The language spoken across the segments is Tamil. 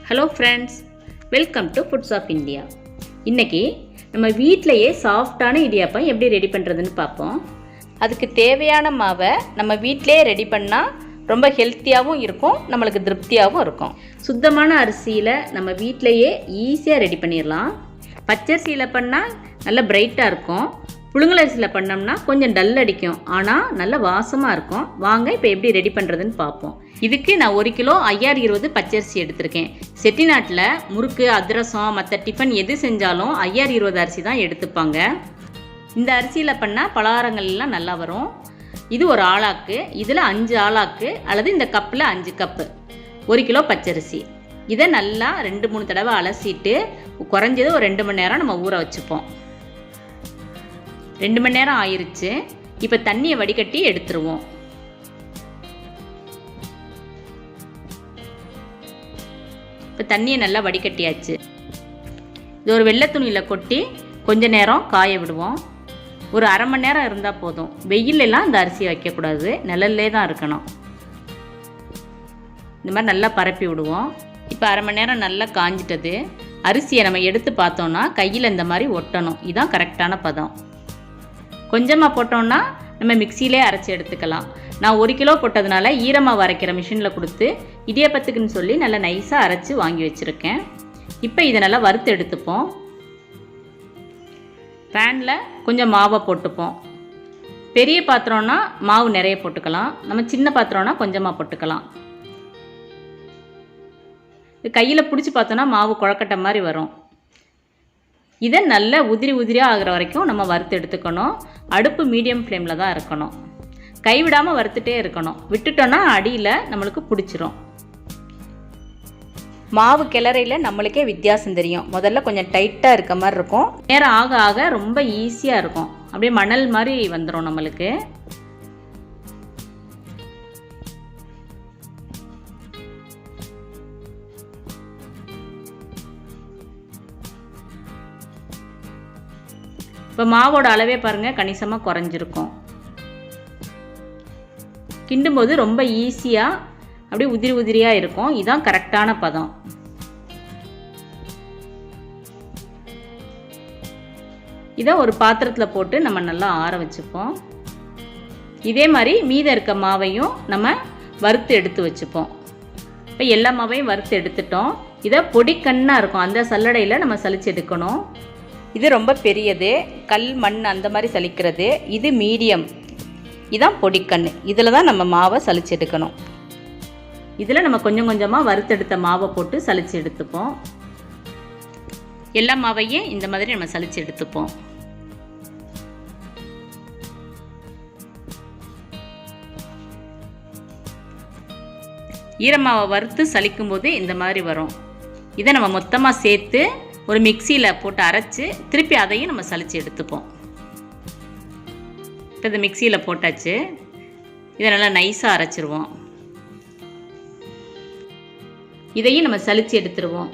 Hello friends, welcome to foods of India. இன்றைக்கி நம்ம வீட்டிலையே சாஃப்டான இடியாப்பம் எப்படி ரெடி பண்ணுறதுன்னு பார்ப்போம். அதுக்கு தேவையான மாவை நம்ம வீட்டிலே ரெடி பண்ணால் ரொம்ப ஹெல்த்தியாகவும் இருக்கும், நம்மளுக்கு திருப்தியாகவும் இருக்கும். சுத்தமான அரிசியில் நம்ம வீட்டிலையே ஈஸியாக ரெடி பண்ணிடலாம். பச்சரிசியில் பண்ணால் நல்ல பிரைட்டாக இருக்கும், புழுங்கல் அரிசியில் பண்ணோம்னா கொஞ்சம் டல் அடிக்கும், ஆனால் நல்ல வாசமாக இருக்கும். வாங்க இப்போ எப்படி ரெடி பண்ணுறதுன்னு பார்ப்போம். இதுக்கு நான் 1 கிலோ 5020 பச்சரிசி எடுத்திருக்கேன். செட்டிநாட்டில் முறுக்கு, அதிரசம், மற்ற டிஃபன் எது செஞ்சாலும் 5020 அரிசி தான் எடுத்துப்பாங்க. இந்த அரிசியில் பண்ணால் பலகாரங்கள்லாம் நல்லா வரும். இது ஒரு ஆளாக்கு, இதில் 5 ஆளாக்கு அல்லது இந்த கப்பில் 5 கப்பு. 1 கிலோ பச்சரிசி. இதை நல்லா 2-3 தடவை அலசிட்டு குறைஞ்சது ஒரு 2 மணி நேரம் நம்ம ஊற வச்சுப்போம். 2 மணி நேரம் ஆயிடுச்சு. இப்போ தண்ணியை வடிகட்டி எடுத்துருவோம். இப்போ தண்ணியை நல்லா வடிகட்டியாச்சு. இது ஒரு வெள்ளை துணியில் கொட்டி கொஞ்ச நேரம் காய விடுவோம். ஒரு அரை மணி நேரம் இருந்தால் போதும். வெயிலெல்லாம் இந்த அரிசியை வைக்கக்கூடாது, நிழல்லே தான் இருக்கணும். இந்த மாதிரி நல்லா பரப்பி விடுவோம். இப்போ அரை மணி நேரம் நல்லா காஞ்சிட்டது. அரிசியை நம்ம எடுத்து பார்த்தோன்னா கையில் இந்த மாதிரி ஒட்டணும். இதுதான் கரெக்டான பதம். கொஞ்சமாக போட்டோம்னா நம்ம மிக்சியிலே அரைச்சி எடுத்துக்கலாம். நான் 1 கிலோ போட்டதுனால ஈரமாக அரைக்கிற மிஷினில் கொடுத்து இடியாப்பத்துக்குன்னு சொல்லி நல்லா நைஸாக அரைச்சி வாங்கி வச்சுருக்கேன். இப்போ இதை நல்லா வறுத்து எடுத்துப்போம். பேனில் கொஞ்சம் மாவை போட்டுப்போம். பெரிய பாத்திரம்னா மாவு நிறைய போட்டுக்கலாம், நம்ம சின்ன பாத்திரம்னா கொஞ்சமாக போட்டுக்கலாம். கையில் பிடிச்சி பார்த்தோன்னா மாவு குழக்கட்டை மாதிரி வரும். இதை நல்லா உதிரியாக ஆகிற வரைக்கும் நம்ம வறுத்து எடுத்துக்கணும். அடுப்பு மீடியம் ஃப்ளேமில் தான் இருக்கணும். கைவிடாமல் வறுத்துட்டே இருக்கணும். விட்டுட்டோன்னா அடியில் நம்மளுக்கு பிடிச்சிரும். மாவு கிளறையில் நம்மளுக்கே வித்தியாசம் தெரியும். முதல்ல கொஞ்சம் டைட்டாக இருக்க மாதிரி இருக்கும். நேரம் ஆக ஆக ரொம்ப ஈஸியாக இருக்கும். அப்படியே மணல் மாதிரி வந்துடும் நம்மளுக்கு. இப்போ மாவோட அளவே பாருங்கள், கணிசமாக குறைஞ்சிருக்கும். கிண்டும்போது ரொம்ப ஈஸியாக அப்படியே உதிரியாக இருக்கும். இதுதான் கரெக்டான பதம். இதை ஒரு பாத்திரத்தில் போட்டு நம்ம நல்லா ஆற வச்சுப்போம். இதே மாதிரி மீதம் இருக்க மாவையும் நம்ம வறுத்து எடுத்து வச்சுப்போம். இப்போ எல்லா மாவையும் வறுத்து எடுத்துட்டோம். இதை பொடிக்கண்ணாக இருக்கும், அந்த சல்லடையில் நம்ம சலிச்சு எடுக்கணும். இது ரொம்ப பெரியது, கல் மண் அந்த மாதிரி சலிக்கிறது. இது மீடியம், இதுதான் பொடிக்கண். இதில் தான் நம்ம மாவை சலிச்சு எடுக்கணும். இதில் நம்ம கொஞ்சம் கொஞ்சமாக வறுத்தெடுத்த மாவை போட்டு சலிச்சு எடுத்துப்போம். எல்லா மாவையும் இந்த மாதிரி நம்ம சலிச்சு எடுத்துப்போம். ஈரமாவை வறுத்து சலிக்கும் போது இந்த மாதிரி வரும். இதை நம்ம மொத்தமாக சேர்த்து ஒரு மிக்சியில் போட்டு அரைச்சி திருப்பி அதையும் நம்ம சலிச்சு எடுத்துப்போம். இப்போ இந்த மிக்சியில் போட்டாச்சு. இதை நல்லா நைஸாக அரைச்சிருவோம். இதையும் நம்ம சலிச்சு எடுத்துருவோம்.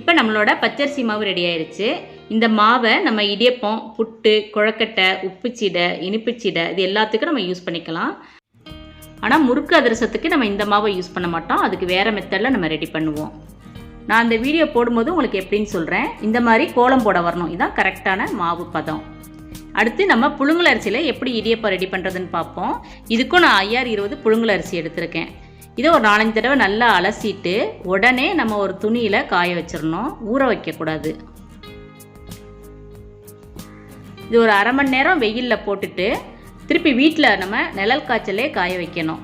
இப்போ நம்மளோட பச்சரிசி மாவு ரெடி ஆயிடுச்சு. இந்த மாவை நம்ம இடியப்பம், புட்டு, குழக்கட்டை, உப்புச்சீடை, இனிப்புச்சீடை இது எல்லாத்துக்கும் நம்ம யூஸ் பண்ணிக்கலாம். ஆனால் முறுக்கு அதிரசத்துக்கு நம்ம இந்த மாவை யூஸ் பண்ண மாட்டோம். அதுக்கு வேறு மெத்தடில் நம்ம ரெடி பண்ணுவோம். நான் அந்த வீடியோ போடும்போது உங்களுக்கு எப்படின்னு சொல்கிறேன். இந்த மாதிரி கோலம் போட வரணும். இதுதான் கரெக்டான மாவு பதம். அடுத்து நம்ம புழுங்கல் அரிசியில் எப்படி இடியப்பம் ரெடி பண்ணுறதுன்னு பார்ப்போம். இதுக்கும் நான் 5020 புழுங்கல் அரிசி எடுத்திருக்கேன். இதை ஒரு 4-5 தடவை நல்லா அலசிட்டு உடனே நம்ம ஒரு துணியில் காய வச்சிடணும், ஊற வைக்கக்கூடாது. இது ஒரு அரை மணி நேரம் வெயிலில் போட்டுட்டு திருப்பி வீட்டில் நம்ம நிழல் காய்ச்சலே காய வைக்கணும்.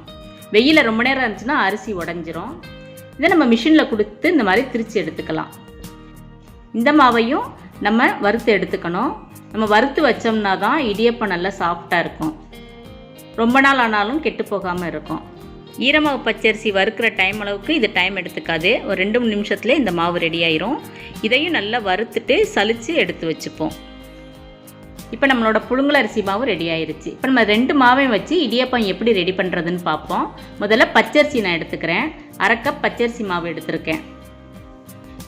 வெயிலில் ரொம்ப நேரம் இருந்துச்சுன்னா அரிசி உடஞ்சிரும். இதை நம்ம மிஷினில் கொடுத்து இந்த மாதிரி திரித்து எடுத்துக்கலாம். இந்த மாவையும் நம்ம வறுத்து எடுத்துக்கணும். நம்ம வறுத்து வச்சோம்னா தான் இடியப்பம் நல்லா சாஃப்டாக இருக்கும். ரொம்ப நாள் ஆனாலும் கெட்டு போகாமல் இருக்கும். ஈரமாவு பச்சரிசி வறுக்கிற டைம் அளவுக்கு இது டைம் எடுத்துக்காது. ஒரு 2-3 நிமிஷத்துல இந்த மாவு ரெடி ஆயிரும். இதையும் நல்லா வறுத்துட்டு சலித்து எடுத்து வச்சுப்போம். இப்போ நம்மளோட புழுங்கல் அரிசி மாவு ரெடி ஆயிடுச்சு. இப்போ நம்ம 2 மாவையும் வச்சு இடியப்பம் எப்படி ரெடி பண்ணுறதுன்னு பார்ப்போம். முதல்ல பச்சரிசி நான் எடுத்துக்கிறேன். 1/2 கப் பச்சரிசி மாவு எடுத்திருக்கேன்.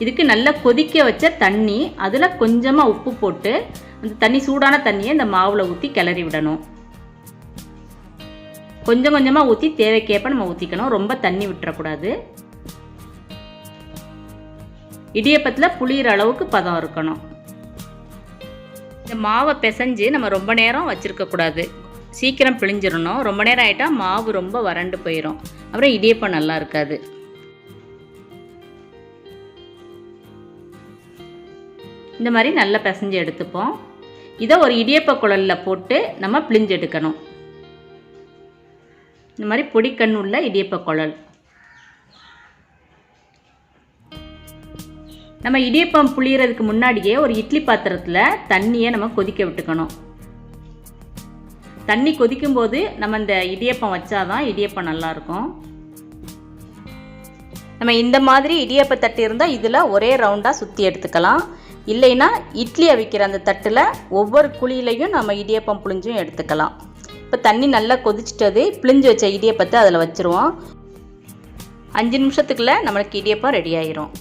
இதுக்கு நல்லா கொதிக்க வச்ச தண்ணி, அதில் கொஞ்சமாக உப்பு போட்டு அந்த தண்ணி, சூடான தண்ணியை இந்த மாவில் ஊற்றி கிளறி விடணும். கொஞ்சம் கொஞ்சமாக ஊற்றி தேவைக்கேற்ப நம்ம ஊற்றிக்கணும். ரொம்ப தண்ணி விட்டுறக்கூடாது. இடியப்பத்தில் புளியிற அளவுக்கு பதம் இருக்கணும். இந்த மாவை பிசைஞ்சு நம்ம ரொம்ப நேரம் வச்சுருக்கக்கூடாது, சீக்கிரம் பிழிஞ்சிடணும். ரொம்ப நேரம் ஆகிட்டால் மாவு ரொம்ப வறண்டு போயிடும், அப்புறம் இடியப்பம் நல்லா இருக்காது. இந்த மாதிரி நல்லா பிசைஞ்சு எடுத்துப்போம். இதை ஒரு இடியப்ப குழலில் போட்டு நம்ம பிழிஞ்சு எடுக்கணும். இந்த மாதிரி பொடிக்கண் உள்ள இடியப்ப குழல். நம்ம இடியப்பம் புளியறதுக்கு முன்னாடியே ஒரு இட்லி பாத்திரத்தில் தண்ணியை நம்ம கொதிக்க விட்டுக்கணும். தண்ணி கொதிக்கும்போது நம்ம இந்த இடியப்பம் வச்சாதான் இடியப்பம் நல்லாயிருக்கும். நம்ம இந்த மாதிரி இடியப்ப தட்டு இருந்தால் இதில் ஒரே ரவுண்டாக சுற்றி எடுத்துக்கலாம். இல்லைன்னா இட்லி அவிக்கிற அந்த தட்டில் ஒவ்வொரு குழியிலையும் நம்ம இடியப்பம் புளிஞ்சும் எடுத்துக்கலாம். இப்போ தண்ணி நல்லா கொதிச்சிட்டது, பிழிஞ்சு வச்ச இடியப்பத்தை அதில் வச்சுருவோம். 5 நிமிஷத்துக்குள்ளே நம்மளுக்கு இடியப்பம் ரெடி ஆயிரும்.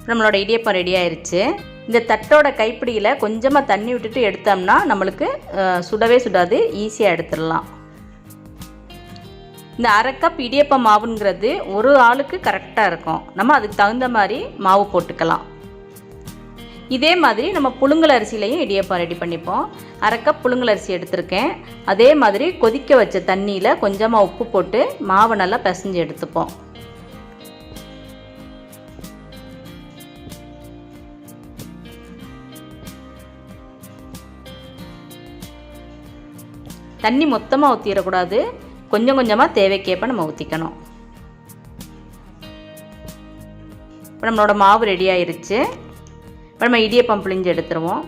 நம்மளோட இடியப்பம் ரெடி ஆயிடுச்சு. இந்த தட்டோட கைப்பிடியில் கொஞ்சமாக தண்ணி விட்டுட்டு எடுத்தோம்னா நம்மளுக்கு சுடவே சுடாது, ஈஸியாக எடுத்துடலாம். இந்த 1/2 கப் இடியப்ப மாவுங்கிறது ஒரு ஆளுக்கு கரெக்டாக இருக்கும். நம்ம அதுக்கு தகுந்த மாதிரி மாவு போட்டுக்கலாம். இதே மாதிரி நம்ம புழுங்கல் அரிசிலையும் இடியப்பம் ரெடி பண்ணிப்போம். 1/2 கப் புழுங்கல் அரிசி எடுத்திருக்கேன். அதே மாதிரி கொதிக்க வச்ச தண்ணியில் கொஞ்சமாக உப்பு போட்டு மாவை நல்லா பிசைஞ்சு எடுத்துப்போம். தண்ணி மொத்தமாக ஊற்றிடக்கூடாது, கொஞ்சம் கொஞ்சமாக தேவைக்கேற்ப நம்ம ஊற்றிக்கணும். இப்போ நம்மளோட மாவு ரெடி ஆயிருச்சு. இப்போ நம்ம இடியப்பம் பிழிஞ்சு எடுத்துருவோம்.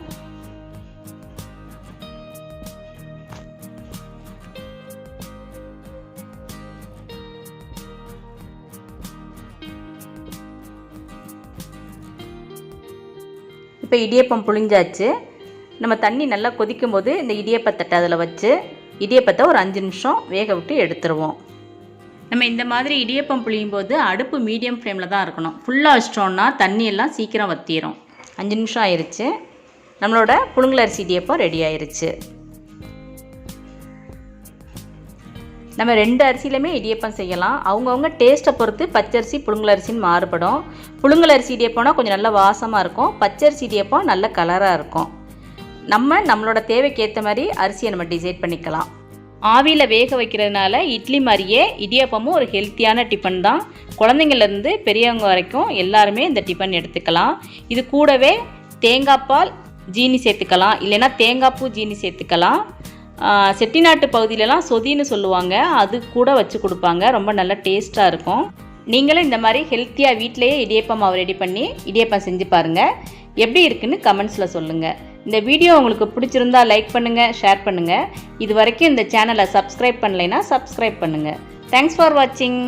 இப்போ இடியப்பம் புழிஞ்சாச்சு. நம்ம தண்ணி நல்லா கொதிக்கும் போது இந்த இடியப்பத்தட்டை அதில் வச்சு இடியப்பத்தை ஒரு 5 நிமிஷம் வேக விட்டு எடுத்துருவோம். நம்ம இந்த மாதிரி இடியப்பம் புளியும் போது அடுப்பு மீடியம் ஃப்ளேமில் தான் இருக்கணும். ஃபுல்லாக வச்சிட்டோம்னா தண்ணி எல்லாம் சீக்கிரம் வற்றிடும். 5 நிமிஷம் ஆயிடுச்சு. நம்மளோட புழுங்கல் அரிசி இடியப்பம் ரெடி ஆயிடுச்சு. நம்ம 2 அரிசியிலுமே இடியப்பம் செய்யலாம். அவங்கவுங்க டேஸ்ட்டை பொறுத்து பச்சரிசி புழுங்கல் அரிசின்னு மாறுபடும். புழுங்கல் அரிசி இடியப்பம்னா கொஞ்சம் நல்லா வாசமாக இருக்கும், பச்சரிசி இடியப்பம் நல்ல கலராக இருக்கும். நம்மளோட தேவைக்கு ஏற்ற மாதிரி அரிசியை நம்ம டிசைட் பண்ணிக்கலாம். ஆவியில் வேக வைக்கிறதுனால இட்லி மாதிரியே இடியப்பமும் ஒரு ஹெல்த்தியான டிஃபன் தான். குழந்தைங்கள்லேருந்து பெரியவங்க வரைக்கும் எல்லாருமே இந்த டிஃபன் எடுத்துக்கலாம். இது கூடவே தேங்காய் பால் ஜீனி சேர்த்துக்கலாம், இல்லைன்னா தேங்காய் பூ ஜீனி சேர்த்துக்கலாம். செட்டிநாட்டு பகுதியிலலாம் சொதின்னு சொல்லுவாங்க, அது கூட வச்சு கொடுப்பாங்க. ரொம்ப நல்ல டேஸ்ட்டாக இருக்கும். நீங்களும் இந்த மாதிரி ஹெல்த்தியாக வீட்டிலையே இடியப்பம் மாவு ரெடி பண்ணி இடியப்பம் செஞ்சு பாருங்கள். எப்படி இருக்குன்னு கமெண்ட்ஸில் சொல்லுங்கள். இந்த வீடியோ உங்களுக்கு பிடிச்சிருந்தா லைக் பண்ணுங்கள், ஷேர் பண்ணுங்கள். இது வரைக்கும் இந்த சேனலை சப்ஸ்கிரைப் பண்ணலைன்னா சப்ஸ்கிரைப் பண்ணுங்கள். தேங்க்ஸ் ஃபார் வாட்சிங்.